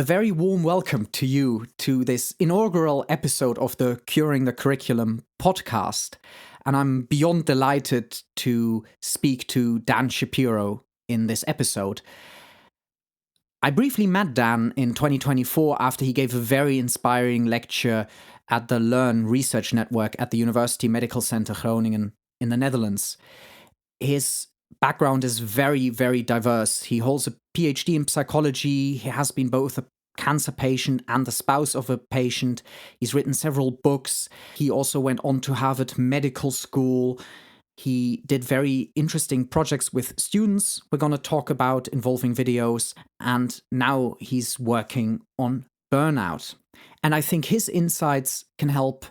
A very warm welcome to you to this inaugural episode of the Curing the Curriculum podcast. And I'm beyond delighted to speak to Dan Shapiro in this episode. I briefly met Dan in 2024 after he gave a very inspiring lecture at the Learn Research Network at the University Medical Center Groningen in the Netherlands. His background is very, very diverse. He holds a PhD in psychology. He has been both a cancer patient and the spouse of a patient. He's written several books. He also went on to Harvard Medical School. He did very interesting projects with students we're going to talk about involving videos. And now he's working on Burnout. And I think his insights can help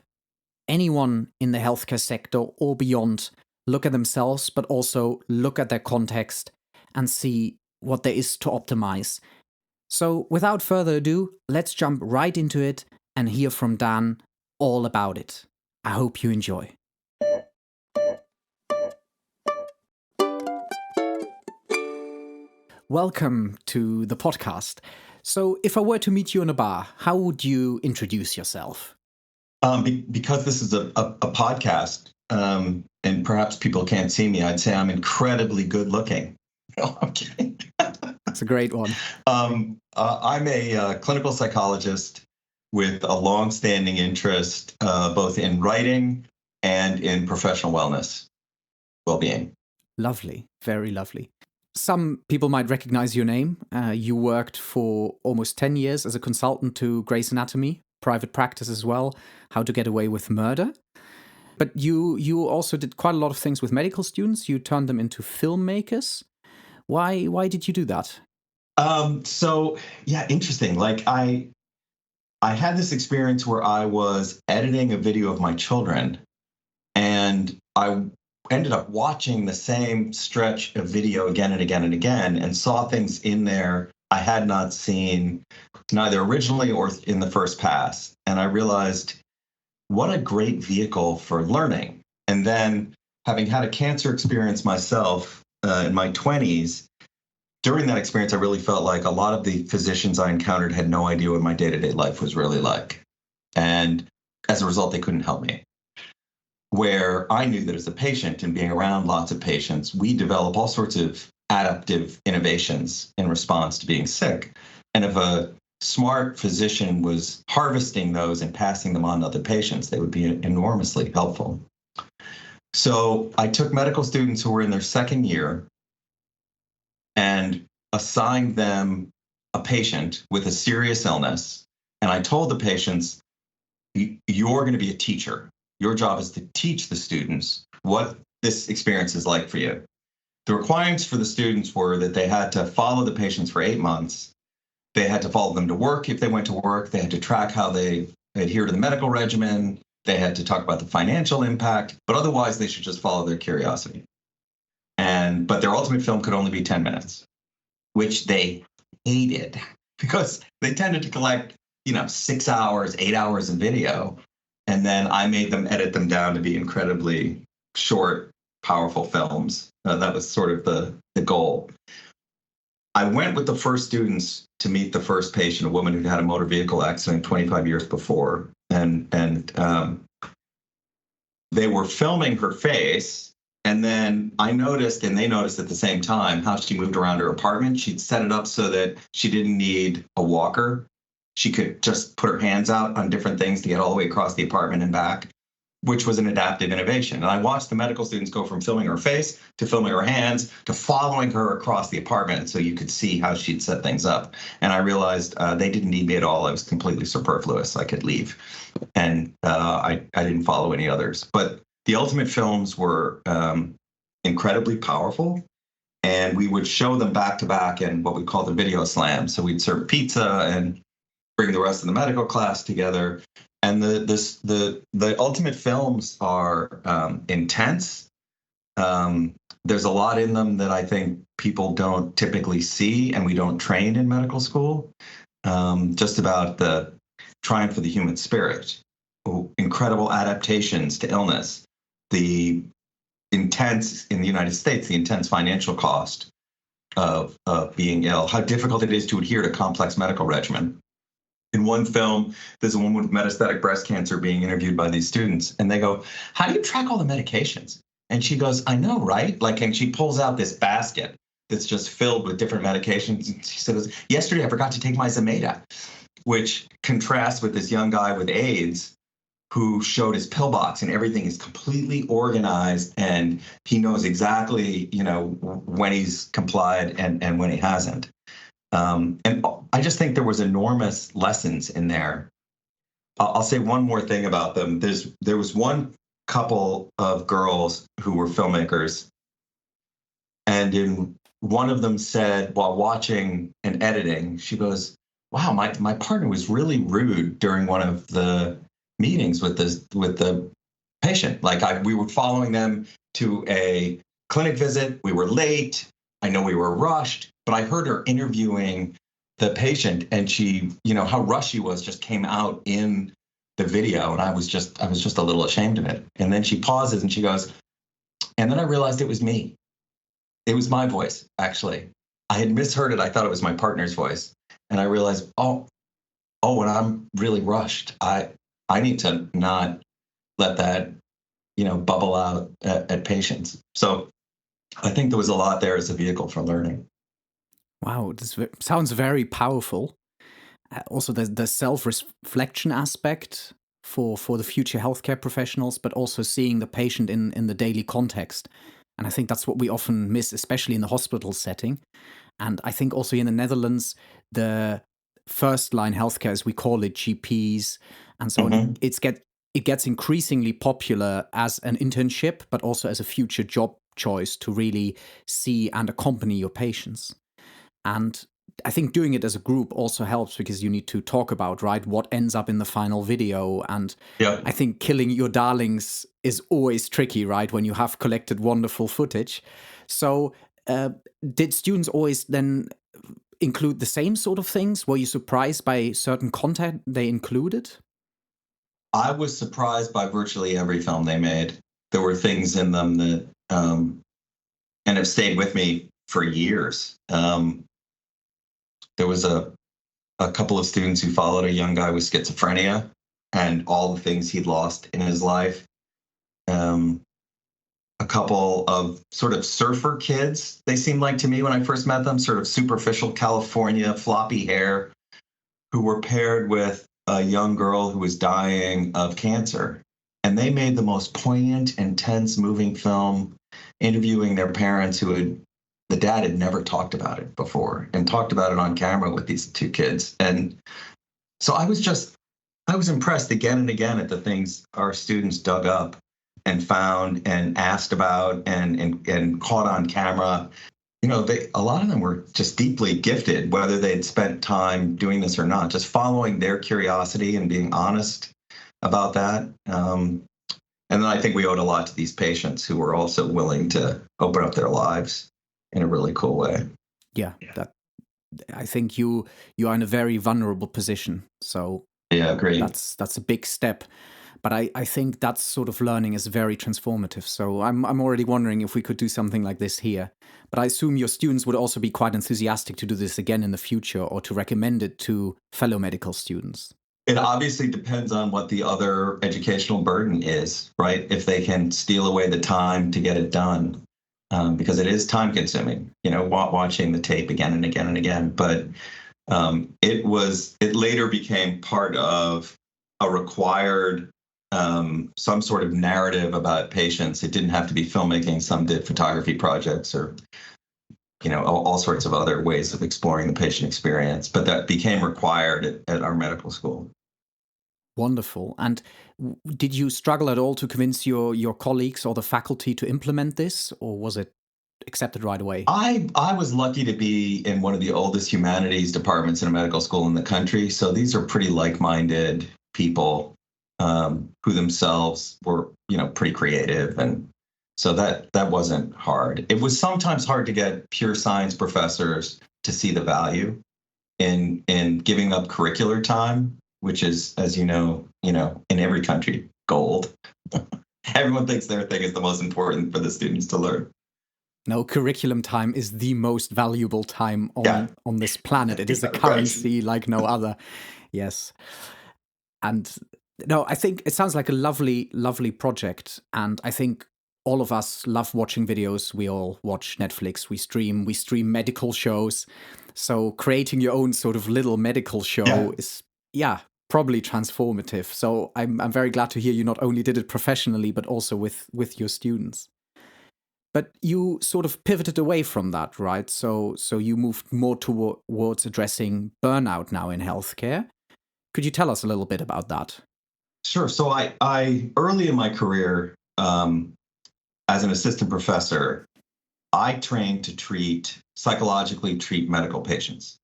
anyone in the healthcare sector or beyond look at themselves, but also look at their context and see what there is to optimize. So without further ado, let's jump right into it and hear from Dan all about it. I hope you enjoy. Welcome to the podcast. So if I were to meet you in a bar, how would you introduce yourself? Because this is a podcast, and perhaps people can't see me, I'd say I'm incredibly good looking. No, I'm kidding. That's a great one. I'm a clinical psychologist with a long-standing interest both in writing and in professional wellness, well-being. Lovely. Very lovely. Some people might recognize your name. You worked for almost 10 years as a consultant to Grey's Anatomy, private practice as well, How to Get Away with Murder. But you also did quite a lot of things with medical students. You turned them into filmmakers. Why did you do that? Interesting. Like I had this experience where I was editing a video of my children, and I ended up watching the same stretch of video again and again and again, and saw things in there I had not seen neither originally or in the first pass. And I realized what a great vehicle for learning. And then, having had a cancer experience myself in my 20s, during that experience, I really felt like a lot of the physicians I encountered had no idea what my day-to-day life was really like. And as a result, they couldn't help me. Where I knew that as a patient and being around lots of patients, we develop all sorts of adaptive innovations in response to being sick. And if a smart physician was harvesting those and passing them on to other patients, they would be enormously helpful. So I took medical students who were in their second year and assigned them a patient with a serious illness. And I told the patients, you're going to be a teacher. Your job is to teach the students what this experience is like for you. The requirements for the students were that they had to follow the patients for 8 months. They had to follow them to work if they went to work. They had to track how they adhere to the medical regimen. They had to talk about the financial impact, but otherwise they should just follow their curiosity. But their ultimate film could only be 10 minutes, which they hated because they tended to collect, 6 hours, 8 hours of video. And then I made them edit them down to be incredibly short, powerful films. That was sort of the goal. I went with the first students to meet the first patient, a woman who'd had a motor vehicle accident 25 years before. And they were filming her face. And then I noticed, and they noticed at the same time, how she moved around her apartment. She'd set it up so that she didn't need a walker. She could just put her hands out on different things to get all the way across the apartment and back, which was an adaptive innovation. And I watched the medical students go from filming her face to filming her hands to following her across the apartment so you could see how she'd set things up. And I realized they didn't need me at all. I was completely superfluous. I could leave. And I didn't follow any others. But the ultimate films were incredibly powerful. And we would show them back to back in what we call the video slam. So we'd serve pizza and bring the rest of the medical class together. And the ultimate films are intense. There's a lot in them that I think people don't typically see, and we don't train in medical school. Just about the triumph of the human spirit, incredible adaptations to illness, the intense, in the United States, the intense financial cost of being ill, how difficult it is to adhere to complex medical regimen. In one film, there's a woman with metastatic breast cancer being interviewed by these students, and they go, "How do you track all the medications?" And she goes, "I know, right?" Like, and she pulls out this basket that's just filled with different medications. And she says, "Yesterday, I forgot to take my Zometa," which contrasts with this young guy with AIDS who showed his pillbox, and everything is completely organized, and he knows exactly, when he's complied and when he hasn't. And I just think there was enormous lessons in there. I'll say one more thing about them. There was one couple of girls who were filmmakers, and one of them said while watching and editing, she goes, "Wow, my partner was really rude during one of the meetings with the patient. Like we were following them to a clinic visit. We were late. I know we were rushed, but I heard her interviewing the patient, and she, how rushed she was just came out in the video, and I was just a little ashamed of it." And then she pauses and she goes, "And then I realized it was me. It was my voice, actually. I had misheard it. I thought it was my partner's voice. And I realized, when I'm really rushed, I need to not let that, bubble out at patients." So I think there was a lot there as a vehicle for learning. Wow, this sounds very powerful. Also, the self-reflection aspect for the future healthcare professionals, but also seeing the patient in the daily context. And I think that's what we often miss, especially in the hospital setting. And I think also in the Netherlands, the first line healthcare, as we call it, GPs and so on, Mm-hmm. it gets increasingly popular as an internship, but also as a future job choice to really see and accompany your patients. And I think doing it as a group also helps because you need to talk about, right, what ends up in the final video. And Yeah. I think killing your darlings is always tricky, right, when you have collected wonderful footage. So did students always then include the same sort of things? Were you surprised by certain content they included? I was surprised by virtually every film they made. There were things in them that, and have stayed with me for years. There was a couple of students who followed a young guy with schizophrenia and all the things he'd lost in his life. Um, a couple of sort of surfer kids, they seemed like to me when I first met them, sort of superficial California, floppy hair, who were paired with a young girl who was dying of cancer. And they made the most poignant, intense, moving film, interviewing their parents the dad had never talked about it before and talked about it on camera with these two kids. And so I was impressed again and again at the things our students dug up and found and asked about and caught on camera. A lot of them were just deeply gifted, whether they'd spent time doing this or not, just following their curiosity and being honest about that. And then I think we owed a lot to these patients who were also willing to open up their lives in a really cool way. Yeah, that I think you are in a very vulnerable position. So Yeah, great. that's a big step. But I think that sort of learning is very transformative. So I'm already wondering if we could do something like this here. But I assume your students would also be quite enthusiastic to do this again in the future or to recommend it to fellow medical students. It obviously depends on what the other educational burden is, right? If they can steal away the time to get it done, because it is time consuming, watching the tape again and again and again. But it later became part of a required some sort of narrative about patients. It didn't have to be filmmaking. Some did photography projects or all sorts of other ways of exploring the patient experience, but that became required at our medical school. Wonderful. And did you struggle at all to convince your colleagues or the faculty to implement this, or was it accepted right away? I was lucky to be in one of the oldest humanities departments in a medical school in the country. So these are pretty like-minded people who themselves were, pretty creative. And so that wasn't hard. It was sometimes hard to get pure science professors to see the value in giving up curricular time, which is, as you know, in every country, gold. Everyone thinks their thing is the most important for the students to learn. No, curriculum time is the most valuable time Yeah. on this planet. It is a Yeah, right. currency like no other. Yes. And no, I think it sounds like a lovely, lovely project. And I think all of us love watching videos. We all watch Netflix, we stream medical shows. So creating your own sort of little medical Yeah. show is, yeah, probably transformative. So I'm very glad to hear you not only did it professionally, but also with your students. But you sort of pivoted away from that, right? So you moved more towards addressing burnout now in healthcare. Could you tell us a little bit about that? Sure. So I early in my career, as an assistant professor, I trained to psychologically treat medical patients.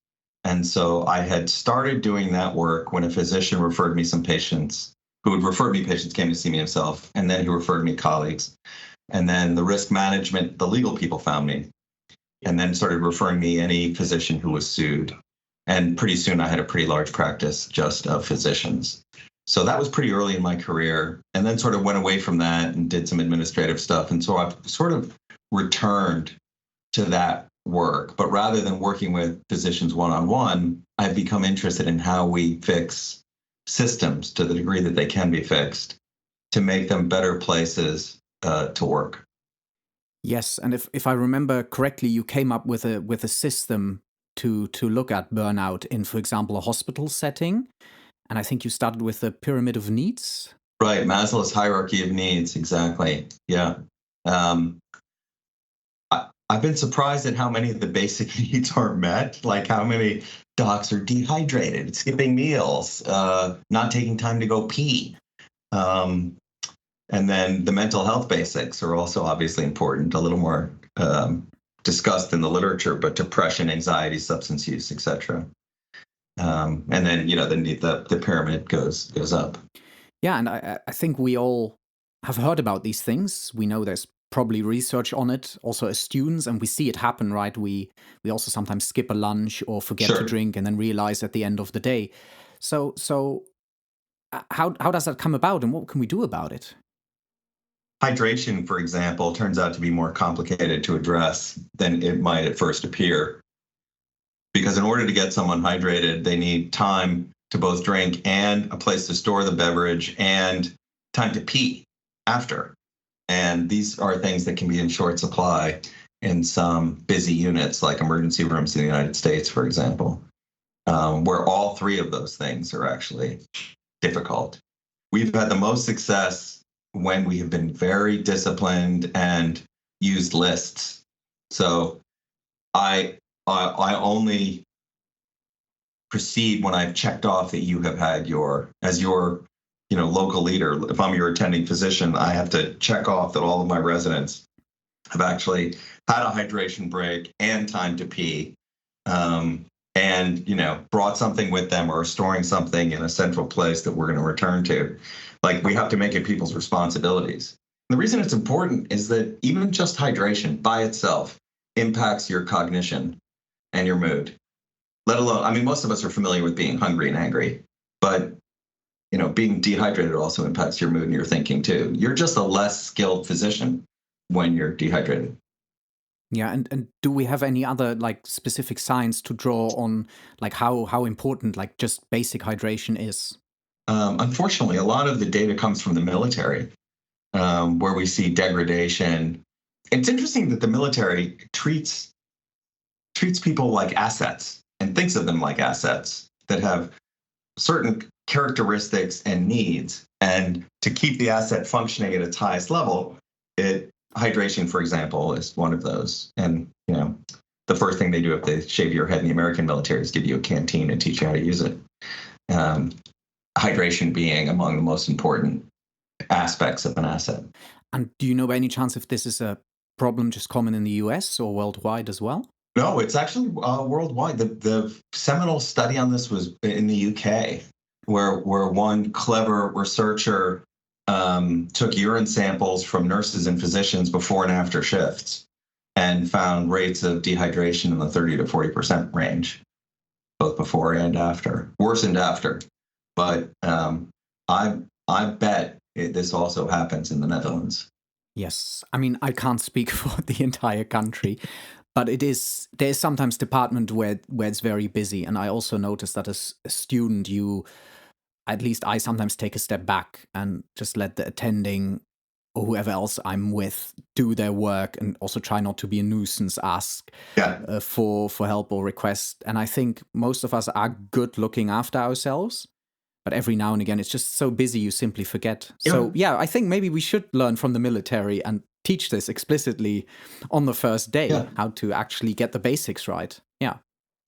And so I had started doing that work when a physician referred me some patients who would refer me patients came to see me himself, and then he referred me colleagues. And then the risk management, the legal people found me and then started referring me any physician who was sued. And pretty soon I had a pretty large practice just of physicians. So that was pretty early in my career, and then sort of went away from that and did some administrative stuff. And so I've sort of returned to that work, but rather than working with physicians one-on-one, I've become interested in how we fix systems to the degree that they can be fixed to make them better places to work. Yes, and if I remember correctly, you came up with a system to look at burnout in, for example, a hospital setting. And I think you started with the pyramid of needs. Right, Maslow's hierarchy of needs, exactly. Yeah. Um, I've been surprised at how many of the basic needs aren't met, like how many docs are dehydrated, skipping meals, not taking time to go pee. Um, and then the mental health basics are also obviously important, a little more discussed in the literature, but depression, anxiety, substance use, etc. And then the pyramid goes up. Yeah, and I think we all have heard about these things. We know there's probably research on it, also as students, and we see it happen, right? We also sometimes skip a lunch or forget to Sure. drink and then realize at the end of the day. So how does that come about, and what can we do about it? Hydration, for example, turns out to be more complicated to address than it might at first appear. Because in order to get someone hydrated, they need time to both drink and a place to store the beverage and time to pee after. And these are things that can be in short supply in some busy units like emergency rooms in the United States, for example, where all three of those things are actually difficult. We've had the most success when we have been very disciplined and used lists. So I only proceed when I've checked off that you have had as your local leader. If I'm your attending physician, I have to check off that all of my residents have actually had a hydration break and time to pee, and brought something with them or storing something in a central place that we're going to return to. Like, we have to make it people's responsibilities. The reason it's important is that even just hydration by itself impacts your cognition and your mood. Let alone, I mean, most of us are familiar with being hungry and angry, but being dehydrated also impacts your mood and your thinking too. You're just a less skilled physician when you're dehydrated. Yeah, and do we have any other like specific signs to draw on, like how important like just basic hydration is? Unfortunately, a lot of the data comes from the military, where we see degradation. It's interesting that the military treats people like assets and thinks of them like assets that have certain characteristics and needs. And to keep the asset functioning at its highest level, hydration, for example, is one of those. And the first thing they do if they shave your head in the American military is give you a canteen and teach you how to use it. Hydration being among the most important aspects of an asset. And do you know by any chance if this is a problem just common in the US or worldwide as well? No, it's actually worldwide. The seminal study on this was in the UK, where one clever researcher took urine samples from nurses and physicians before and after shifts and found rates of dehydration in the 30 to 40% range, both before and after, worsened after. But I bet this also happens in the Netherlands. Yes. I mean, I can't speak for the entire country, but there's sometimes department where it's very busy. And I also noticed that as a student, at least I sometimes take a step back and just let the attending or whoever else I'm with do their work, and also try not to be a nuisance, ask Yeah. for help or request. And I think most of us are good looking after ourselves, but every now and again it's just so busy you simply forget. Yeah. So yeah, I think maybe we should learn from the military and teach this explicitly on the first day, Yeah. how to actually get the basics right. Yeah.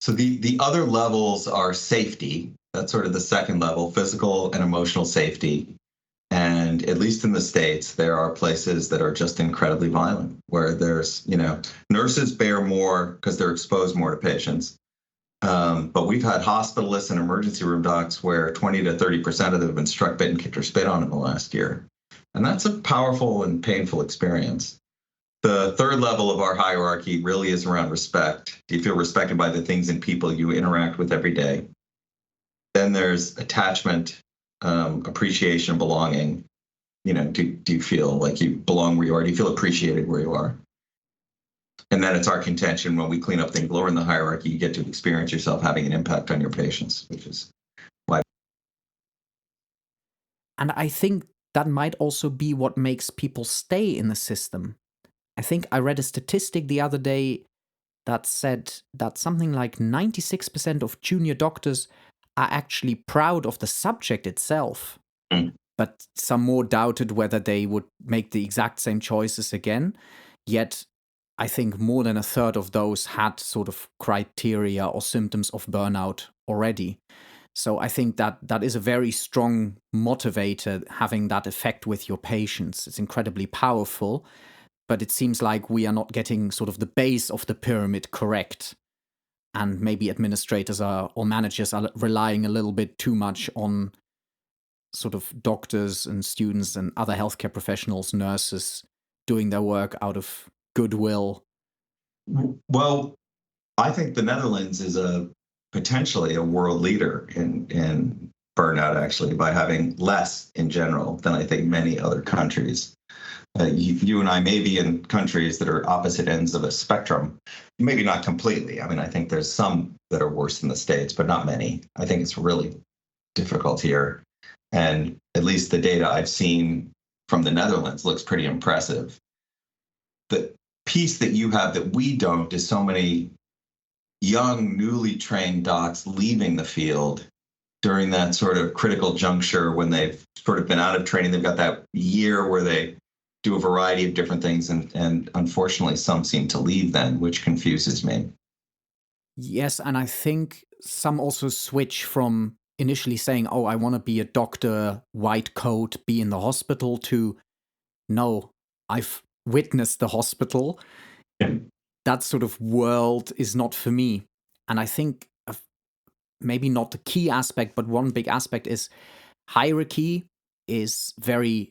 So the other levels are safety. That's sort of the second level, physical and emotional safety. And at least in the States, there are places that are just incredibly violent, where there's, nurses bear more because they're exposed more to patients. But we've had hospitalists and emergency room docs where 20 to 30% of them have been struck, bitten, kicked, or spit on in the last year. And that's a powerful and painful experience. The third level of our hierarchy really is around respect. Do you feel respected by the things and people you interact with every day? Then there's attachment, appreciation, belonging. Do you feel like you belong where you are? Do you feel appreciated where you are? And then it's our contention when we clean up things lower in the hierarchy, you get to experience yourself having an impact on your patients, which is why. And I think that might also be what makes people stay in the system. I think I read a statistic the other day that said that something like 96% of junior doctors are actually proud of the subject itself, Mm. but some more doubted whether they would make the exact same choices again. Yet, I think more than a third of those had sort of criteria or symptoms of burnout already. So I think that is a very strong motivator, having that effect with your patients. It's incredibly powerful, but it seems like we are not getting sort of the base of the pyramid correct. And maybe administrators or managers are relying a little bit too much on sort of doctors and students and other healthcare professionals, nurses, doing their work out of goodwill. Well, I think the Netherlands is a potentially a world leader in burnout, actually, by having less in general than I think many other countries. You and I may be in countries that are opposite ends of a spectrum, maybe not completely. I mean, I think there's some that are worse than the States, but not many. I think it's really difficult here. And at least the data I've seen from the Netherlands looks pretty impressive. The piece that you have that we don't is so many young, newly trained docs leaving the field during that sort of critical juncture when they've sort of been out of training. They've got that year where they do a variety of different things. And unfortunately, some seem to leave then, which confuses me. Yes, and I think some also switch from initially saying, oh, I want to be a doctor, white coat, be in the hospital, to no, I've witnessed the hospital. Yeah. That sort of world is not for me. And I think maybe not the key aspect, but one big aspect is hierarchy is very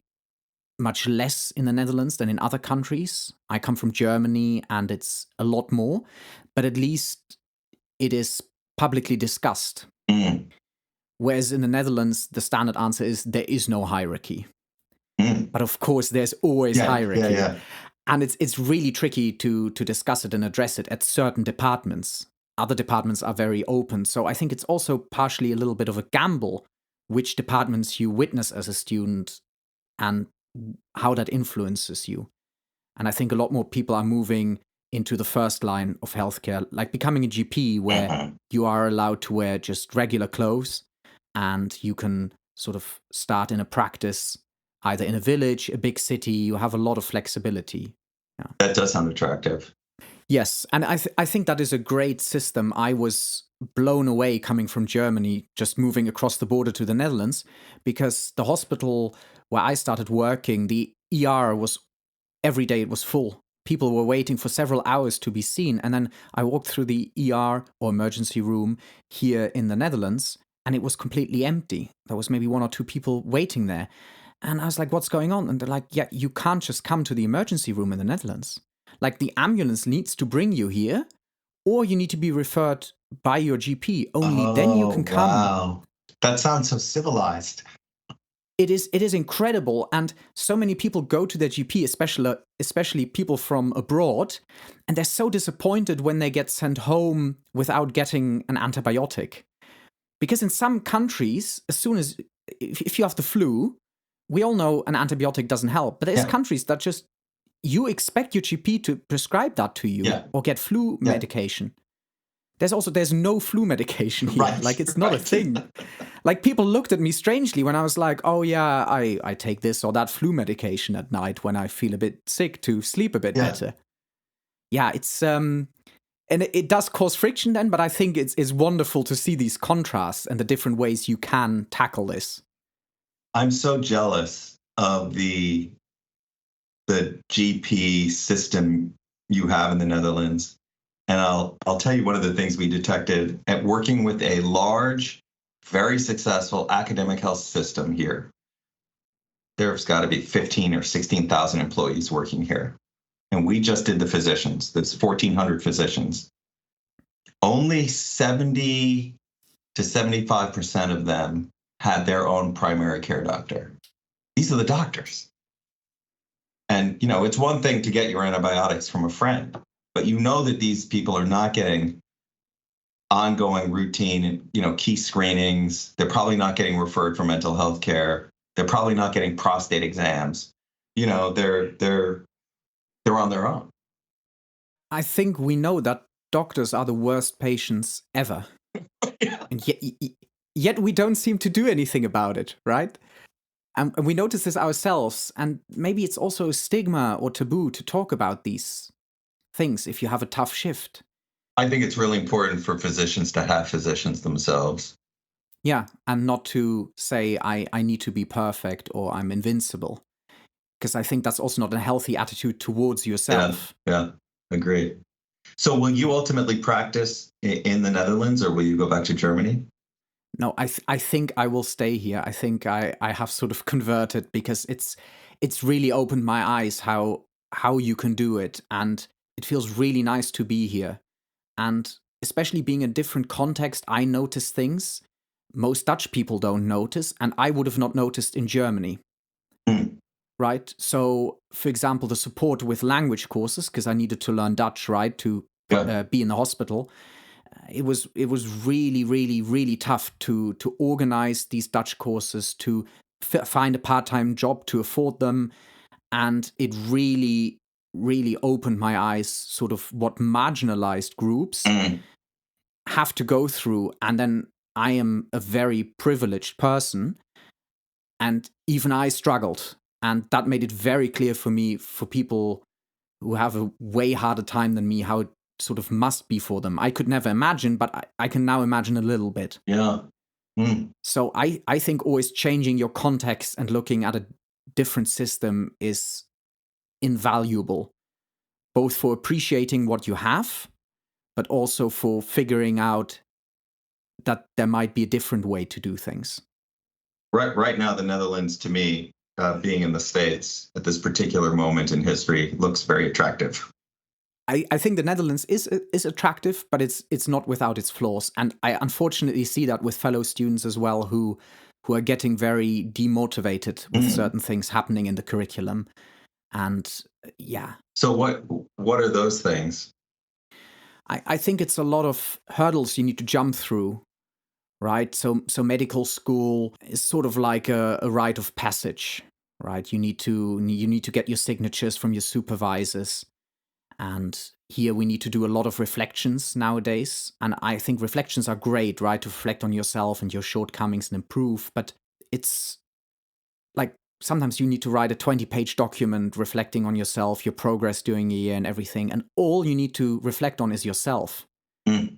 much less in the Netherlands than in other countries. I come from Germany and it's a lot more, but at least it is publicly discussed. Mm. Whereas in the Netherlands, the standard answer is there is no hierarchy. Mm. But of course, there's always hierarchy. Yeah. And it's really tricky to discuss it and address it at certain departments. Other departments are very open. So I think it's also partially a little bit of a gamble which departments you witness as a student and how that influences you. And I think a lot more people are moving into the first line of healthcare, like becoming a GP, where you are allowed to wear just regular clothes and you can sort of start in a practice either in a village, a big city. You have a lot of flexibility. Yeah. That does sound attractive. Yes, and I think that is a great system. I was blown away coming from Germany, just moving across the border to the Netherlands, because the hospital where I started working, the ER was every day it was full. People were waiting for several hours to be seen. And then I walked through the ER or emergency room here in the Netherlands, and it was completely empty. There was maybe one or two people waiting there. And I was like, what's going on? And they're like, yeah, you can't just come to the emergency room in the Netherlands. Like, the ambulance needs to bring you here, or you need to be referred by your GP. Only then you Oh, can come. wow. That sounds so civilized. it is incredible, and so many people go to their GP, especially people from abroad, and they're so disappointed when they get sent home without getting an antibiotic. Because in some countries, as soon as if you have the flu, we all know an antibiotic doesn't help. But there's Yeah. countries that just you expect your GP to prescribe that to you Yeah. or get flu Yeah. medication. There's no flu medication here. Right, Like, it's not a right. thing. Like, people looked at me strangely when I was like, oh yeah, I take this or that flu medication at night when I feel a bit sick to sleep a bit Yeah. better. Yeah, it's and it does cause friction then, but I think it's wonderful to see these contrasts and the different ways you can tackle this. I'm so jealous of the GP system you have in the Netherlands. And I'll tell you one of the things we detected at working with a large, very successful academic health system here. There's got to be 15 or 16,000 employees working here. And we just did the physicians. That's 1,400 physicians. Only 70 to 75% of them had their own primary care doctor. These are the doctors. And, it's one thing to get your antibiotics from a friend, but you know that these people are not getting ongoing routine, key screenings. They're probably not getting referred for mental health care. They're probably not getting prostate exams. They're on their own. I think we know that doctors are the worst patients ever. Yeah. And yet we don't seem to do anything about it, right? And we notice this ourselves, and maybe it's also a stigma or taboo to talk about these things if you have a tough shift. I think it's really important for physicians to have physicians themselves. Yeah, and not to say, I need to be perfect or I'm invincible. Because I think that's also not a healthy attitude towards yourself. Yeah, agreed. So will you ultimately practice in the Netherlands, or will you go back to Germany? No, I think I will stay here. I think I have sort of converted because it's really opened my eyes how you can do it, and it feels really nice to be here. And especially being in a different context, I notice things most Dutch people don't notice, and I would have not noticed in Germany. Mm. Right? So, for example, the support with language courses, because I needed to learn Dutch, right, to be in the hospital. It was really, really, really tough to organize these Dutch courses, to find a part-time job to afford them, and it really, really opened my eyes, sort of what marginalized groups have to go through. And then I am a very privileged person, and even I struggled, and that made it very clear for me, for people who have a way harder time than me, how it sort of must be for them. I could never imagine, but I can now imagine a little bit. Yeah. Mm. So I think always changing your context and looking at a different system is invaluable, both for appreciating what you have, but also for figuring out that there might be a different way to do things. Right now, the Netherlands, to me, being in the States at this particular moment in history, looks very attractive. I think the Netherlands is attractive, but it's not without its flaws. And I unfortunately see that with fellow students as well, who are getting very demotivated with certain things happening in the curriculum. And yeah. So what are those things? I think it's a lot of hurdles you need to jump through, right? So medical school is sort of like a rite of passage, right? You need to get your signatures from your supervisors. And here we need to do a lot of reflections nowadays. And I think reflections are great, right? To reflect on yourself and your shortcomings and improve. But it's like sometimes you need to write a 20-page document reflecting on yourself, your progress during a year and everything. And all you need to reflect on is yourself. Mm.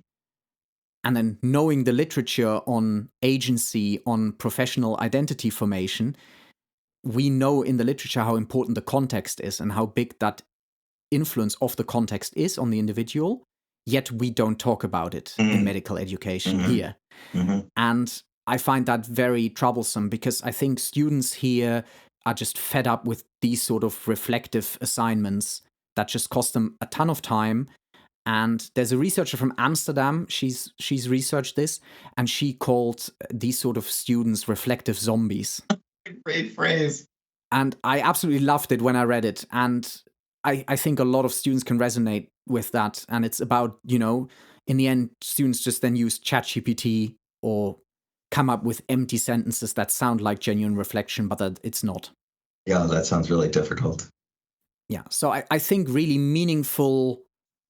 And then knowing the literature on agency, on professional identity formation, we know in the literature how important the context is and how big that influence of the context is on the individual, yet we don't talk about it in medical education here. And I find that very troublesome, because I think students here are just fed up with these sort of reflective assignments that just cost them a ton of time. And there's a researcher from Amsterdam, she's researched this, and she called these sort of students reflective zombies. Great phrase. And I absolutely loved it when I read it. And I think a lot of students can resonate with that. And it's about, in the end, students just then use ChatGPT or come up with empty sentences that sound like genuine reflection, but that it's not. Yeah, that sounds really difficult. Yeah. So I think really meaningful,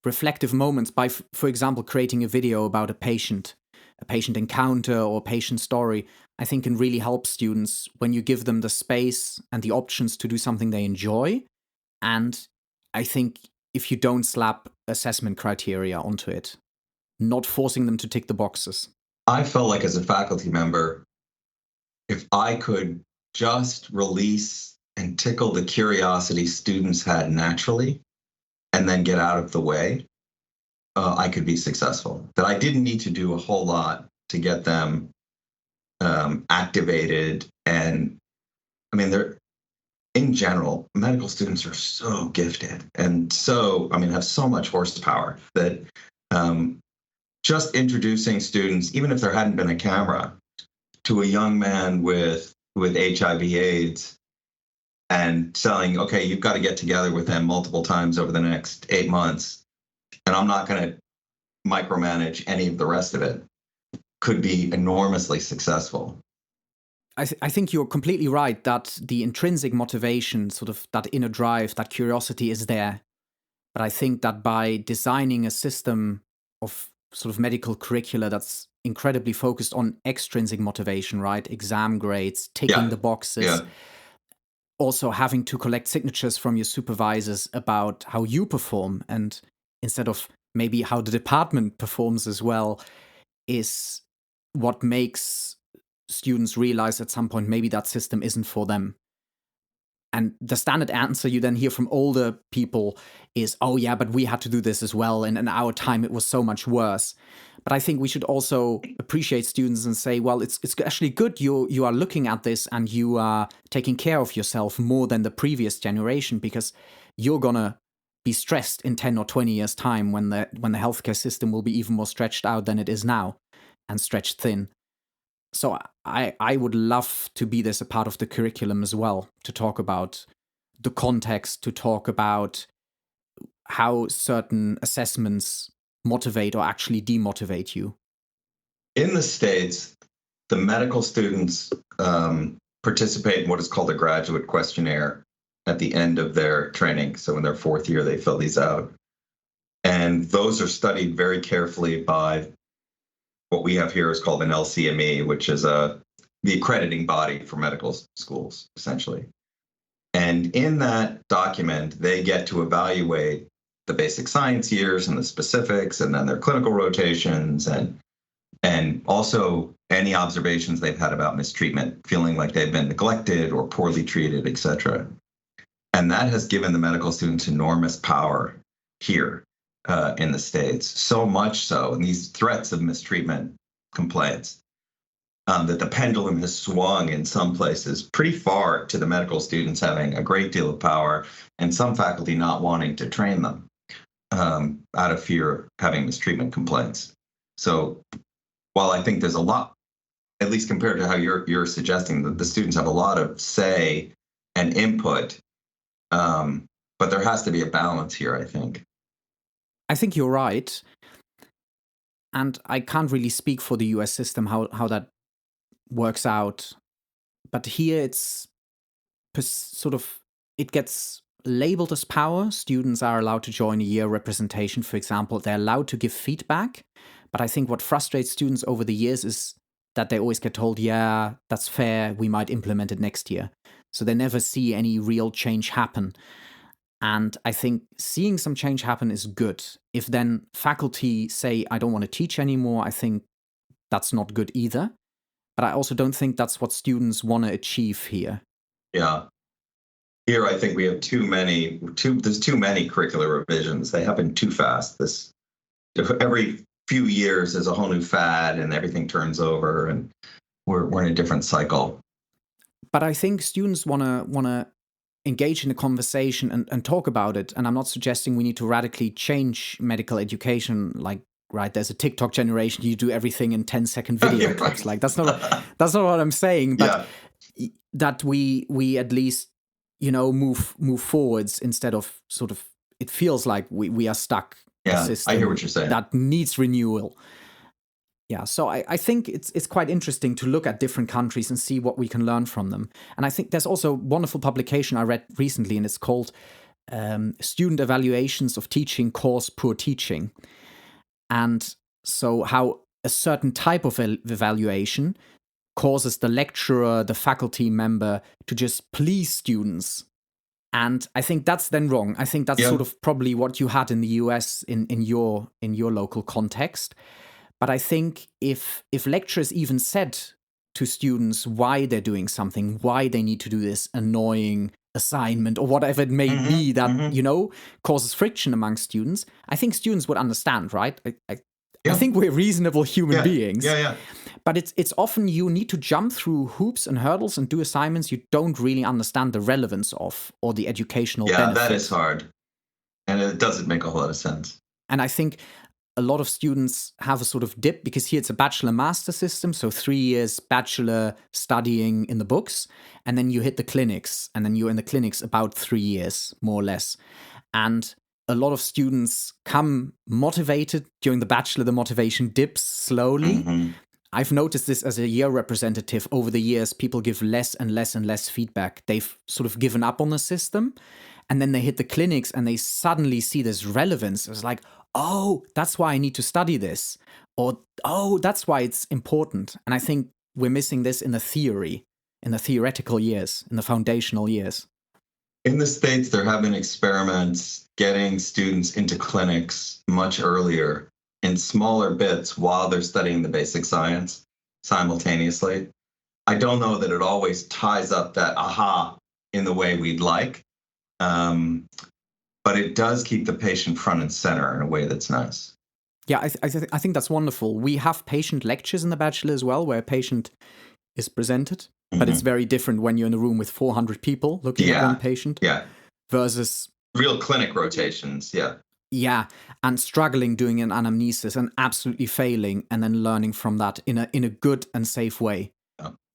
reflective moments by, for example, creating a video about a patient encounter or patient story, I think can really help students when you give them the space and the options to do something they enjoy. And I think if you don't slap assessment criteria onto it, not forcing them to tick the boxes. I felt like as a faculty member, if I could just release and tickle the curiosity students had naturally and then get out of the way, I could be successful. That I didn't need to do a whole lot to get them activated. And I mean, they're in general, medical students are so gifted and have so much horsepower that just introducing students, even if there hadn't been a camera, to a young man with HIV/AIDS and telling, okay, you've got to get together with him multiple times over the next 8 months, and I'm not going to micromanage any of the rest of it, could be enormously successful. I think you're completely right that the intrinsic motivation, sort of that inner drive, that curiosity is there. But I think that by designing a system of sort of medical curricula that's incredibly focused on extrinsic motivation, right? Exam grades, ticking the boxes, also having to collect signatures from your supervisors about how you perform, and instead of maybe how the department performs as well, is what makes students realize at some point maybe that system isn't for them. And the standard answer you then hear from older people is, oh yeah, but we had to do this as well, and in our time it was so much worse. But I think we should also appreciate students and say, well, it's actually good you are looking at this and you are taking care of yourself more than the previous generation, because you're gonna be stressed in 10 or 20 years time when the healthcare system will be even more stretched out than it is now, and stretched thin. So I would love to be this a part of the curriculum as well, to talk about the context, to talk about how certain assessments motivate or actually demotivate you. In the States, the medical students participate in what is called a graduate questionnaire at the end of their training. So in their 4th year, they fill these out. And those are studied very carefully by what we have here is called an LCME, which is the accrediting body for medical schools, essentially. And in that document, they get to evaluate the basic science years and the specifics, and then their clinical rotations, and also any observations they've had about mistreatment, feeling like they've been neglected or poorly treated, et cetera. And that has given the medical students enormous power here in the States, so much so, and these threats of mistreatment complaints, that the pendulum has swung in some places pretty far to the medical students having a great deal of power, and some faculty not wanting to train them out of fear of having mistreatment complaints. So while I think there's a lot, at least compared to how you're suggesting, that the students have a lot of say and input, but there has to be a balance here, I think. I think you're right. And I can't really speak for the US system, how that works out. But here it's sort of, it gets labeled as power. Students are allowed to join a year representation, for example. They're allowed to give feedback. But I think what frustrates students over the years is that they always get told, yeah, that's fair, we might implement it next year. So they never see any real change happen. And I think seeing some change happen is good. If then faculty say, I don't want to teach anymore, I think that's not good either. But I also don't think that's what students want to achieve here. Yeah. Here, I think we have there's too many curricular revisions. They happen too fast. Every few years, there's a whole new fad and everything turns over, and we're in a different cycle. But I think students want to engage in a conversation and talk about it. And I'm not suggesting we need to radically change medical education. Like, right, there's a TikTok generation, you do everything in 10-second video clips. Like, that's not what I'm saying. But that we at least, move forwards instead of sort of, it feels like we are stuck in a Yeah, I hear system what you're saying. that needs renewal. Yeah, so I think it's quite interesting to look at different countries and see what we can learn from them. And I think there's also a wonderful publication I read recently, and it's called Student Evaluations of Teaching Cause Poor Teaching. And so how a certain type of evaluation causes the lecturer, the faculty member to just please students. And I think that's then wrong. I think that's sort of probably what you had in the US in your local context. But I think if lecturers even said to students why they're doing something, why they need to do this annoying assignment or whatever it may be that, causes friction among students, I think students would understand, right? I think we're reasonable human beings. Yeah. But it's often you need to jump through hoops and hurdles and do assignments you don't really understand the relevance of or the educational benefit. Yeah, that is hard. And it doesn't make a whole lot of sense. And I think a lot of students have a sort of dip because here it's a bachelor-master system. So 3 years bachelor studying in the books, and then you hit the clinics, and then you're in the clinics about 3 years, more or less. And a lot of students come motivated during the bachelor. The motivation dips slowly. I've noticed this as a year representative over the years. People give less and less and less feedback. They've sort of given up on the system. And then they hit the clinics and they suddenly see this relevance. It's like, oh, that's why I need to study this. Or, oh, that's why it's important. And I think we're missing this in the theory, in the theoretical years, in the foundational years. In the States, there have been experiments getting students into clinics much earlier in smaller bits while they're studying the basic science simultaneously. I don't know that it always ties up that aha in the way we'd like, but it does keep the patient front and center in a way that's nice. Yeah, I think that's wonderful. We have patient lectures in the bachelor as well, where a patient is presented, but it's very different when you're in a room with 400 people looking at one patient versus real clinic rotations. Yeah, and struggling doing an anamnesis and absolutely failing and then learning from that in a good and safe way.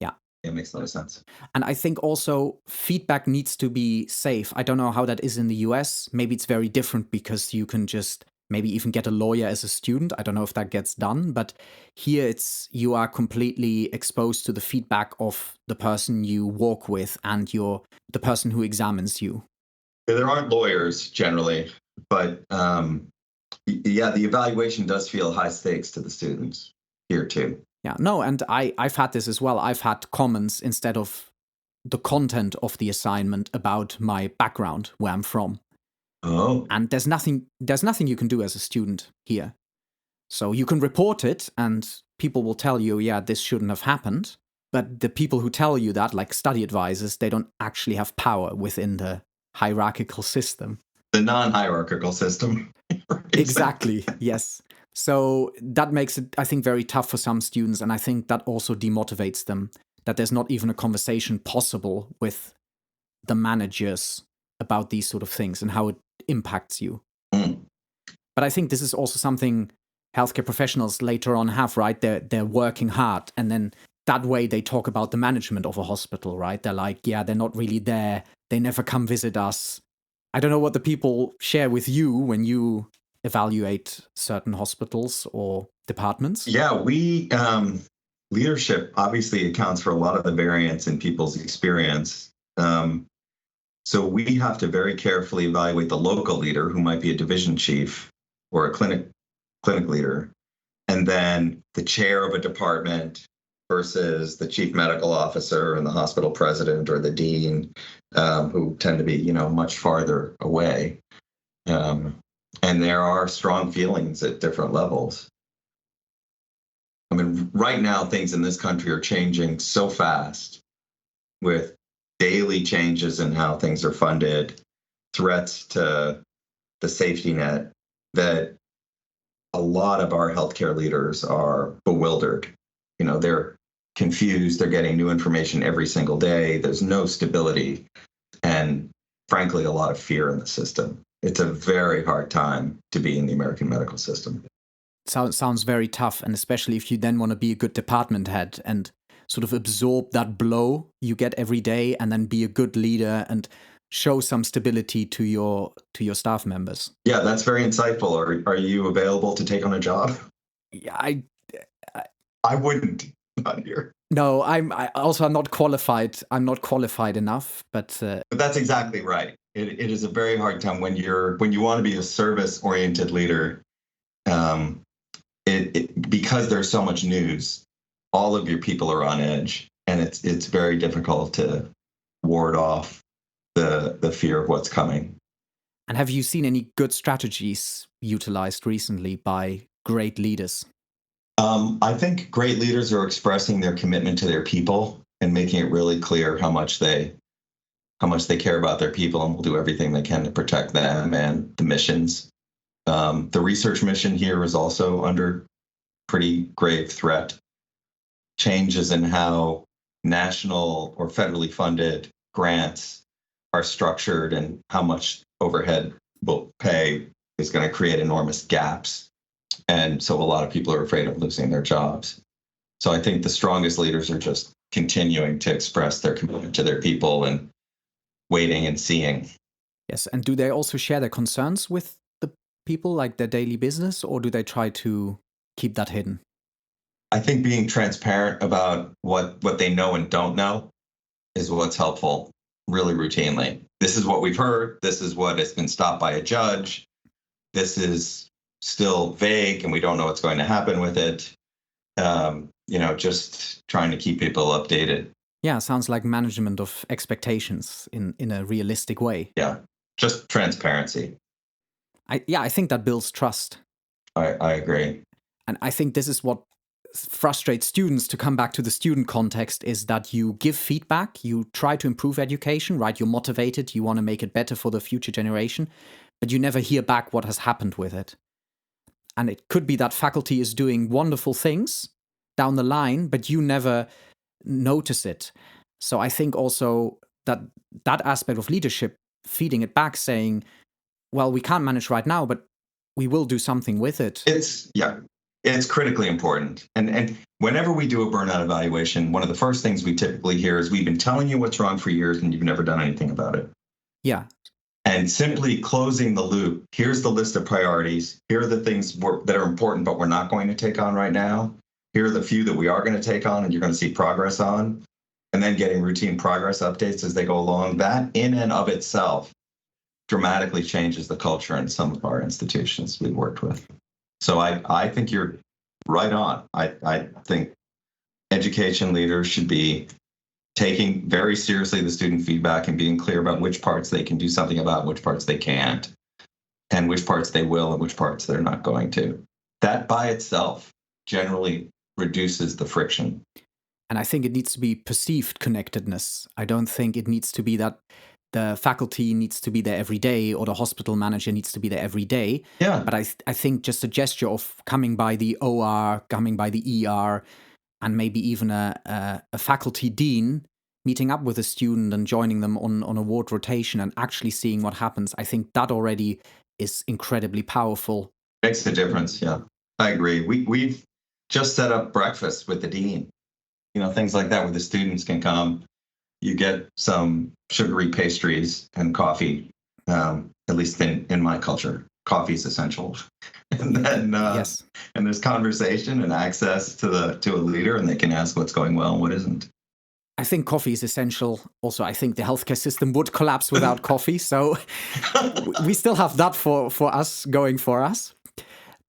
Yeah. It makes a lot of sense. And I think also feedback needs to be safe. I don't know how that is in the US. Maybe it's very different because you can just maybe even get a lawyer as a student. I don't know if that gets done, but here you are completely exposed to the feedback of the person you walk with and the person who examines you. There aren't lawyers generally, but the evaluation does feel high stakes to the students here too. Yeah, no, and I've had this as well. I've had comments instead of the content of the assignment about my background, where I'm from. Oh. And there's nothing you can do as a student here. So you can report it and people will tell you, yeah, this shouldn't have happened. But the people who tell you that, like study advisors, they don't actually have power within the hierarchical system. The non-hierarchical system. Exactly, yes. So that makes it, I think, very tough for some students. And I think that also demotivates them, that there's not even a conversation possible with the managers about these sort of things and how it impacts you. But I think this is also something healthcare professionals later on have, right? They're working hard. And then that way they talk about the management of a hospital, right? They're like, yeah, they're not really there. They never come visit us. I don't know what the people share with you when you evaluate certain hospitals or departments. Yeah, we leadership obviously accounts for a lot of the variance in people's experience. So we have to very carefully evaluate the local leader, who might be a division chief or a clinic leader, and then the chair of a department versus the chief medical officer and the hospital president or the dean, who tend to be, much farther away. And there are strong feelings at different levels. I mean, right now, things in this country are changing so fast with daily changes in how things are funded, threats to the safety net, that a lot of our healthcare leaders are bewildered. They're confused. They're getting new information every single day. There's no stability and, frankly, a lot of fear in the system. It's a very hard time to be in the American medical system. Sounds very tough, and especially if you then want to be a good department head and sort of absorb that blow you get every day and then be a good leader and show some stability to your staff members? Yeah, that's very insightful. Are you available to take on a job? Yeah, I wouldn't. Not here. no, I'm not qualified. I'm not qualified enough, but But that's exactly right. It is a very hard time when you want to be a service-oriented leader. Um, because there's so much news, all of your people are on edge, and it's very difficult to ward off the fear of what's coming. and have you seen any good strategies utilized recently by great leaders? I think great leaders are expressing their commitment to their people and making it really clear how much they care about their people and will do everything they can to protect them and the missions. The research mission here is also under pretty grave threat. Changes in how national or federally funded grants are structured and how much overhead will pay is going to create enormous gaps. And so a lot of people are afraid of losing their jobs. So I think the strongest leaders are just continuing to express their commitment to their people and waiting and seeing. Yes, and do they also share their concerns with the people, like their daily business, or do they try to keep that hidden? I think being transparent about what they know and don't know is what's helpful really routinely. This is what we've heard. This is what has been stopped by a judge. This is still vague and we don't know what's going to happen with it. Just trying to keep people updated. Yeah, sounds like management of expectations in a realistic way. Yeah, just transparency. I think that builds trust. I agree. And I think this is what frustrates students, to come back to the student context, is that you give feedback, you try to improve education, right? You're motivated, you want to make it better for the future generation, but you never hear back what has happened with it. And it could be that faculty is doing wonderful things down the line, but you never notice it. So I think also that aspect of leadership, feeding it back, saying, well, we can't manage right now, but we will do something with it. It's critically important. And whenever we do a burnout evaluation, one of the first things we typically hear is, we've been telling you what's wrong for years and you've never done anything about it. Yeah. And simply closing the loop. Here's the list of priorities. Here are the things that are important, but we're not going to take on right now. Here are the few that we are going to take on and you're going to see progress on. And then getting routine progress updates as they go along. That in and of itself dramatically changes the culture in some of our institutions we've worked with. So I think you're right on. I think education leaders should be taking very seriously the student feedback and being clear about which parts they can do something about, which parts they can't, and which parts they will and which parts they're not going to. That by itself generally reduces the friction. And I think it needs to be perceived connectedness. I don't think it needs to be that the faculty needs to be there every day or the hospital manager needs to be there every day. Yeah. But I think just a gesture of coming by the OR, coming by the ER, and maybe even a faculty dean meeting up with a student and joining them on a ward rotation and actually seeing what happens, I think that already is incredibly powerful. Makes a difference, yeah. I agree. We've just set up breakfast with the dean. Things like that where the students can come. You get some sugary pastries and coffee, at least in my culture. Coffee is essential. And then Yes. And there's conversation and access to a leader, and they can ask what's going well and what isn't. I think coffee is essential. Also, I think the healthcare system would collapse without coffee. So we still have that for us, going for us.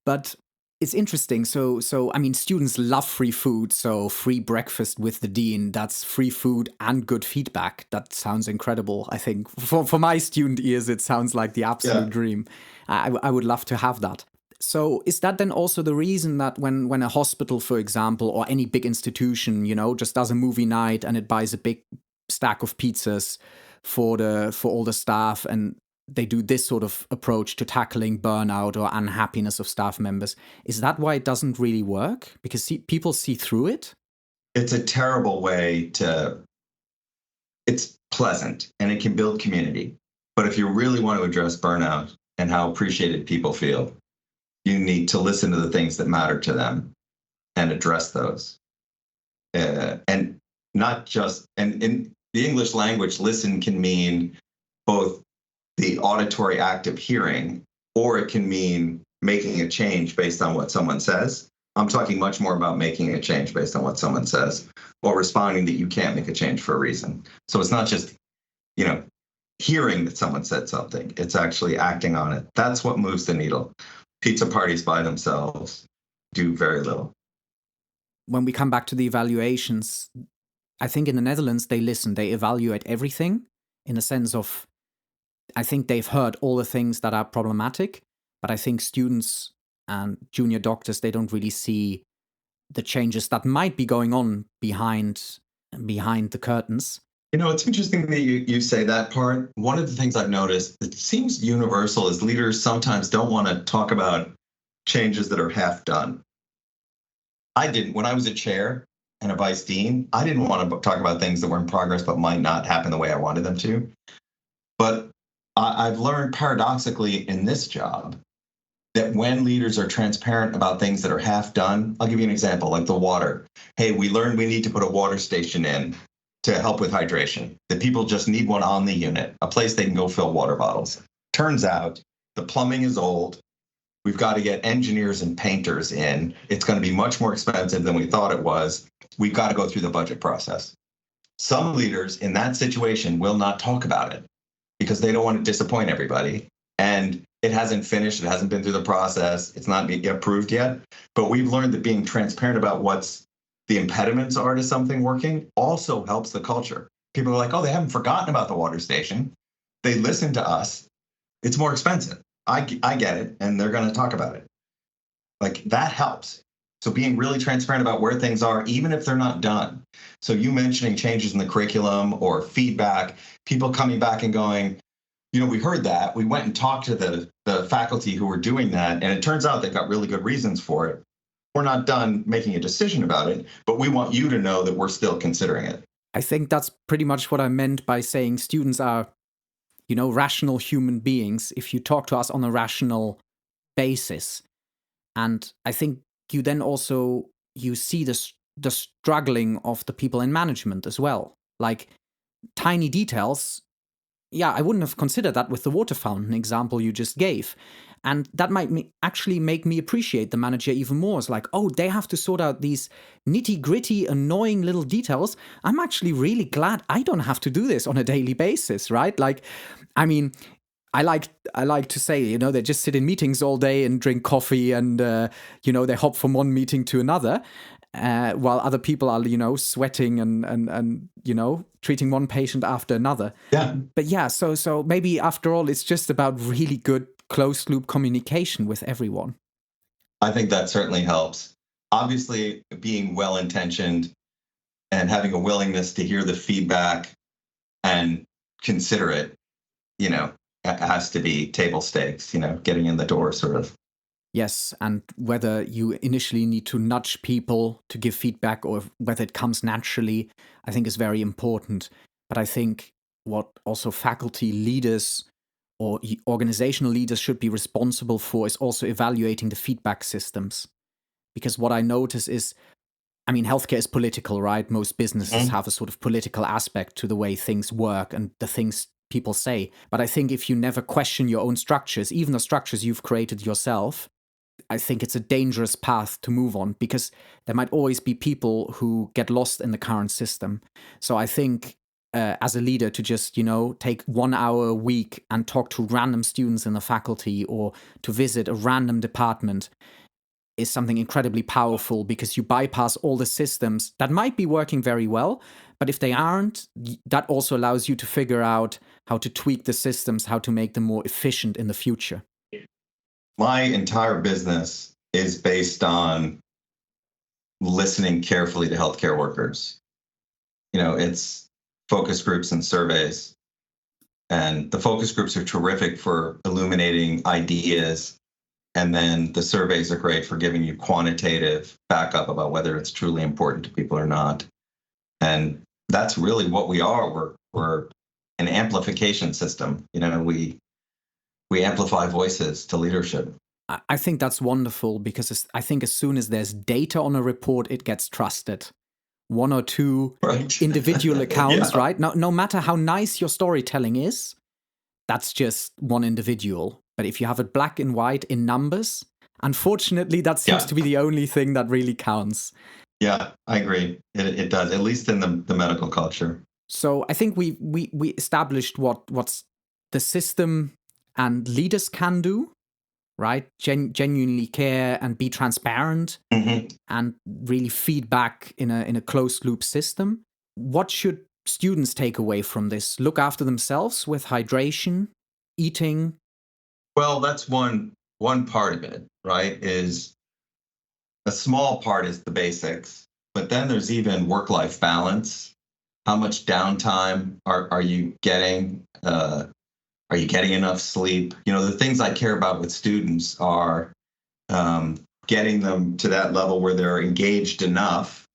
But it's interesting. So I mean, students love free food. So free breakfast with the dean, that's free food and good feedback. That sounds incredible. I think for my student ears, it sounds like the absolute dream. I would love to have that. So is that then also the reason that when a hospital, for example, or any big institution, just does a movie night and it buys a big stack of pizzas for all the staff, and they do this sort of approach to tackling burnout or unhappiness of staff members, is that why it doesn't really work? Because people see through it? It's a terrible way it's pleasant and it can build community. But if you really want to address burnout and how appreciated people feel, you need to listen to the things that matter to them and address those. and not just, and in the English language, listen can mean both the auditory act of hearing, or it can mean making a change based on what someone says. I'm talking much more about making a change based on what someone says, or responding that you can't make a change for a reason. So it's not just, hearing that someone said something, it's actually acting on it. That's what moves the needle. Pizza parties by themselves do very little. When we come back to the evaluations, I think in the Netherlands, they listen, they evaluate everything in the sense of, I think they've heard all the things that are problematic, but I think students and junior doctors, they don't really see the changes that might be going on behind the curtains. It's interesting that you say that part. One of the things I've noticed that seems universal is leaders sometimes don't want to talk about changes that are half done. I didn't. When I was a chair and a vice dean, I didn't want to talk about things that were in progress but might not happen the way I wanted them to. But I've learned paradoxically in this job that when leaders are transparent about things that are half done, I'll give you an example, like the water. Hey, we learned we need to put a water station in to help with hydration, that people just need one on the unit, a place they can go fill water bottles. Turns out the plumbing is old. We've got to get engineers and painters in. It's going to be much more expensive than we thought it was. We've got to go through the budget process. Some leaders in that situation will not talk about it because they don't want to disappoint everybody. And it hasn't finished. It hasn't been through the process. It's not approved yet. But we've learned that being transparent about what's the impediments are to something working also helps the culture. People are like, oh, they haven't forgotten about the water station. They listen to us. It's more expensive. I get it. And they're going to talk about it. Like that helps. So being really transparent about where things are, even if they're not done. So you mentioning changes in the curriculum or feedback, people coming back and going, we heard that. We went and talked to the faculty who were doing that. And it turns out they've got really good reasons for it. We're not done making a decision about it, but we want you to know that we're still considering it. I think that's pretty much what I meant by saying students are, rational human beings if you talk to us on a rational basis. And I think you then also, you see the struggling of the people in management as well. Like tiny details. Yeah, I wouldn't have considered that with the water fountain example you just gave. And that might actually make me appreciate the manager even more. It's like, oh, they have to sort out these nitty-gritty, annoying little details. I'm actually really glad I don't have to do this on a daily basis, right? Like, I mean, I like to say, they just sit in meetings all day and drink coffee and, they hop from one meeting to another. While other people are, sweating and treating one patient after another. Yeah. But yeah, so maybe after all, it's just about really good closed loop communication with everyone. I think that certainly helps. Obviously, being well-intentioned and having a willingness to hear the feedback and consider it, it has to be table stakes, getting in the door sort of. Yes, and whether you initially need to nudge people to give feedback or whether it comes naturally, I think is very important. But I think what also faculty leaders or organizational leaders should be responsible for is also evaluating the feedback systems. Because what I notice is, healthcare is political, right? Most businesses have a sort of political aspect to the way things work and the things people say. But I think if you never question your own structures, even the structures you've created yourself, I think it's a dangerous path to move on because there might always be people who get lost in the current system. So I think as a leader to just, take 1 hour a week and talk to random students in the faculty or to visit a random department is something incredibly powerful because you bypass all the systems that might be working very well. But if they aren't, that also allows you to figure out how to tweak the systems, how to make them more efficient in the future. My entire business is based on listening carefully to healthcare workers. It's focus groups and surveys. And the focus groups are terrific for illuminating ideas. And then the surveys are great for giving you quantitative backup about whether it's truly important to people or not. And that's really what we are. We're an amplification system. We amplify voices to leadership. I think that's wonderful because I think as soon as there's data on a report, it gets trusted. one or two Right. individual accounts, Yeah. right? No matter how nice your storytelling is, that's just one individual. But if you have it black and white in numbers, unfortunately, that seems Yeah. to be the only thing that really counts. Yeah, I agree. It does, at least in the medical culture. So I think we established what's the system and leaders can do, right? Genuinely care and be transparent Hmm. and really feedback in a closed loop system. What should students take away from this? Look after themselves with hydration, eating. Well, that's one part of it, right? Is a small part is the basics, but then there's even work-life balance. How much downtime are you getting? Are you getting enough sleep? The things I care about with students are getting them to that level where they're engaged enough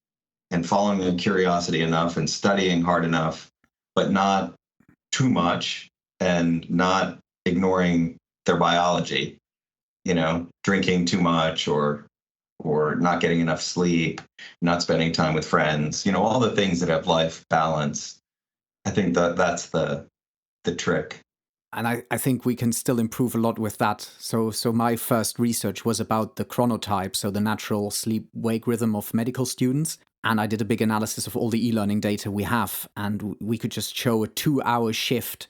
and following their curiosity enough and studying hard enough, but not too much and not ignoring their biology, drinking too much or not getting enough sleep, not spending time with friends, all the things that have life balance. I think that's the trick. And I think we can still improve a lot with that. So my first research was about the chronotype, so the natural sleep-wake rhythm of medical students. And I did a big analysis of all the e-learning data we have. And we could just show a 2-hour shift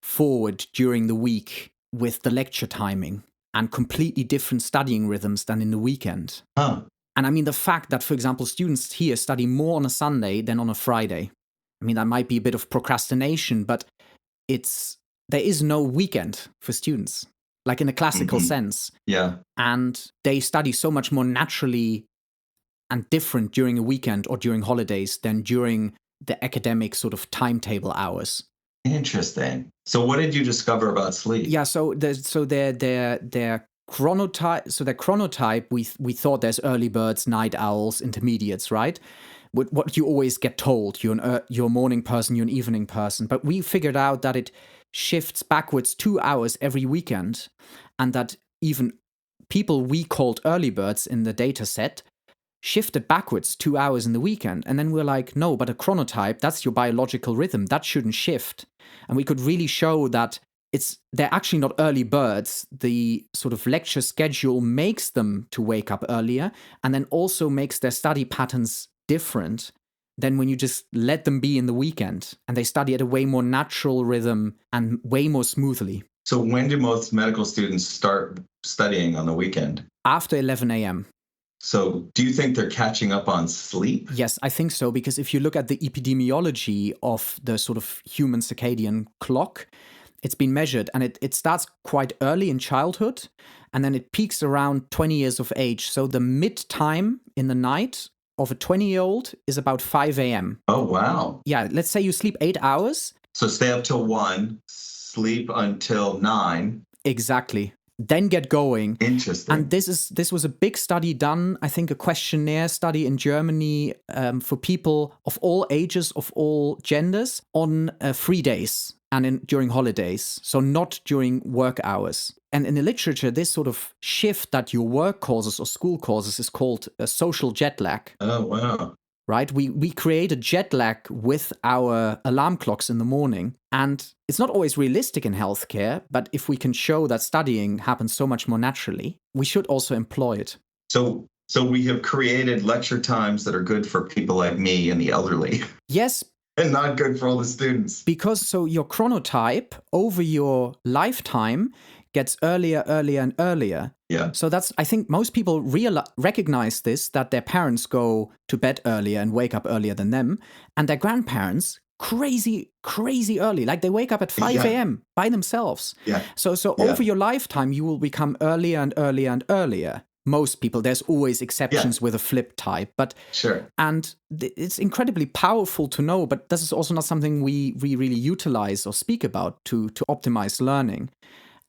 forward during the week with the lecture timing and completely different studying rhythms than in the weekend. Huh. And I mean, the fact that, for example, students here study more on a Sunday than on a Friday. I mean, that might be a bit of procrastination, but there is no weekend for students, like in a classical sense. Yeah. And they study so much more naturally and different during a weekend or during holidays than during the academic sort of timetable hours. Interesting. So what did you discover about sleep? Yeah, so their chronotype. So their chronotype, we thought there's early birds, night owls, intermediates, right? What you always get told, you're a morning person, you're an evening person. But we figured out that it shifts backwards 2 hours every weekend, and that even people we called early birds in the data set shifted backwards 2 hours in the weekend. And then we're like, no, but a chronotype, that's your biological rhythm, that shouldn't shift. And we could really show that they're actually not early birds. The sort of lecture schedule makes them to wake up earlier, and then also makes their study patterns different than when you just let them be in the weekend and they study at a way more natural rhythm and way more smoothly. So when do most medical students start studying on the weekend? After 11 a.m. So do you think they're catching up on sleep? Yes, I think so, because if you look at the epidemiology of the sort of human circadian clock, it's been measured, and it starts quite early in childhood, and then it peaks around 20 years of age. So the mid time in the night of a 20-year-old is about 5 a.m. Oh, wow. Yeah, let's say you sleep 8 hours. So stay up till 1, sleep until 9. Exactly. Then get going. Interesting. And this was a big study done, I think a questionnaire study in Germany for people of all ages, of all genders, on free days and during holidays. So not during work hours. And in the literature, this sort of shift that your work causes or school causes is called a social jet lag. Oh, wow. Right? We create a jet lag with our alarm clocks in the morning. And it's not always realistic in healthcare, but if we can show that studying happens so much more naturally, we should also employ it. So we have created lecture times that are good for people like me and the elderly. Yes. And not good for all the students. Because so your chronotype over your lifetime gets earlier, and earlier. Yeah. So I think most people recognize this, that their parents go to bed earlier and wake up earlier than them, and their grandparents crazy early, like they wake up at 5 a.m. by themselves. Yeah. So over your lifetime, you will become earlier and earlier and earlier. Most people, there's always exceptions with a flip type, but sure. And it's incredibly powerful to know, but this is also not something we really utilize or speak about to optimize learning.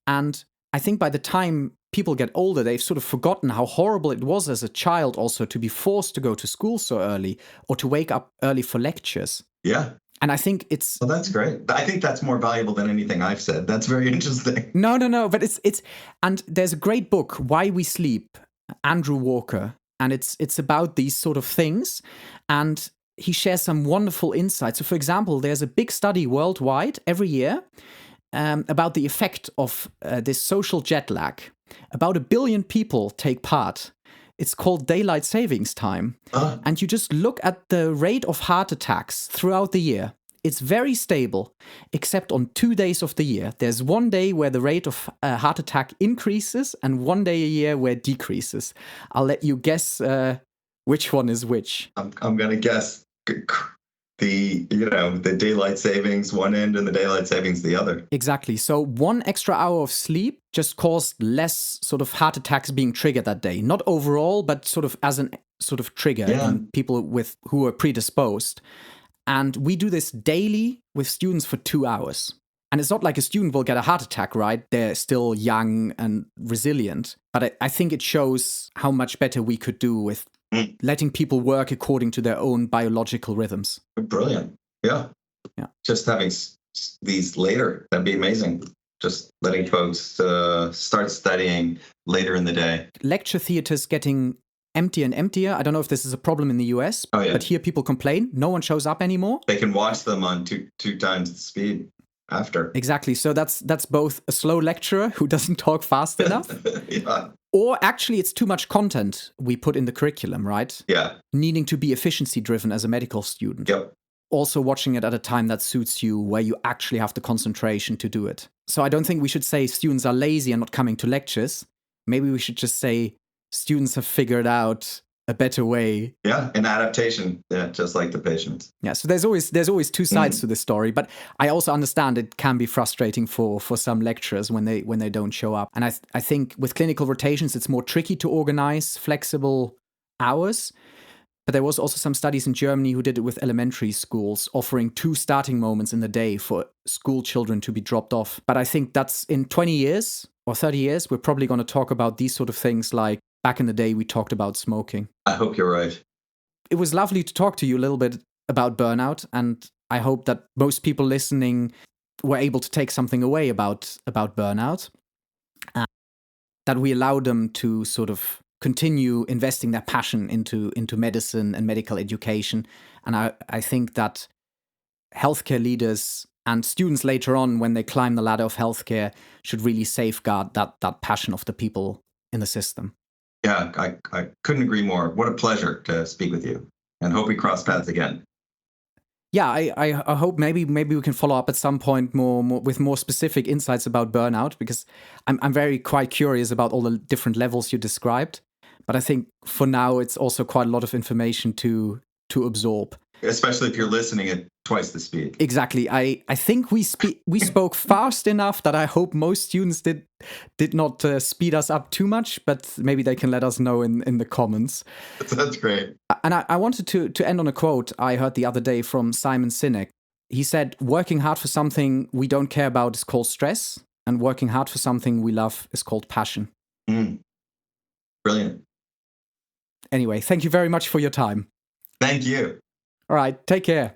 And I think by the time people get older, they've sort of forgotten how horrible it was as a child also to be forced to go to school so early or to wake up early for lectures. Yeah. And I think it's... Well, that's great. I think that's more valuable than anything I've said. That's very interesting. No, but it's... And there's a great book, Why We Sleep, Andrew Walker, and it's about these sort of things. And he shares some wonderful insights. So, for example, there's a big study worldwide every year about the effect of this social jet lag. About 1 billion people take part. It's called daylight savings time. And you just look at the rate of heart attacks throughout the year. It's very stable, except on 2 days of the year. There's 1 day where the rate of heart attack increases and 1 day a year where it decreases. I'll let you guess which one is which. I'm going to guess the daylight savings one end and the daylight savings the other. Exactly. So 1 extra hour of sleep just caused less sort of heart attacks being triggered that day. Not overall, but sort of as an sort of trigger in people who are predisposed. And we do this daily with students for 2 hours. And it's not like a student will get a heart attack, right? They're still young and resilient. But I think it shows how much better we could do with letting people work according to their own biological rhythms. Brilliant. Yeah. Just having these later, that'd be amazing. Just letting folks start studying later in the day. Lecture theaters getting emptier and emptier. I don't know if this is a problem in the US, but here people complain. No one shows up anymore. They can watch them on two times the speed after. Exactly. So that's both a slow lecturer who doesn't talk fast enough. Or actually it's too much content we put in the curriculum, right? Yeah. Needing to be efficiency driven as a medical student. Yep. Also watching it at a time that suits you, where you actually have the concentration to do it. So I don't think we should say students are lazy and not coming to lectures. Maybe we should just say students have figured out a better way. Yeah, an adaptation, just like the patients. Yeah, so there's always two sides to the story, but I also understand it can be frustrating for some lecturers when they don't show up. And I think with clinical rotations, it's more tricky to organize flexible hours. But there was also some studies in Germany who did it with elementary schools, offering 2 starting moments in the day for school children to be dropped off. But I think that's in 20 years or 30 years, we're probably going to talk about these sort of things like back in the day we talked about smoking. I hope you're right. It was lovely to talk to you a little bit about burnout, and I hope that most people listening were able to take something away about burnout, that we allow them to sort of continue investing their passion into medicine and medical education. And I think that healthcare leaders and students later on, when they climb the ladder of healthcare, should really safeguard that passion of the people in the system. Yeah, I couldn't agree more. What a pleasure to speak with you, and hope we cross paths again. Yeah, I hope maybe we can follow up at some point more with more specific insights about burnout, because I'm very quite curious about all the different levels you described. But I think for now it's also quite a lot of information to absorb. Especially if you're listening at twice the speed. Exactly. I think we spoke fast enough that I hope most students did not speed us up too much, but maybe they can let us know in the comments. That's great. And I wanted to end on a quote I heard the other day from Simon Sinek. He said, working hard for something we don't care about is called stress, and working hard for something we love is called passion. Brilliant. Anyway, thank you very much for your time. Thank you. All right, take care.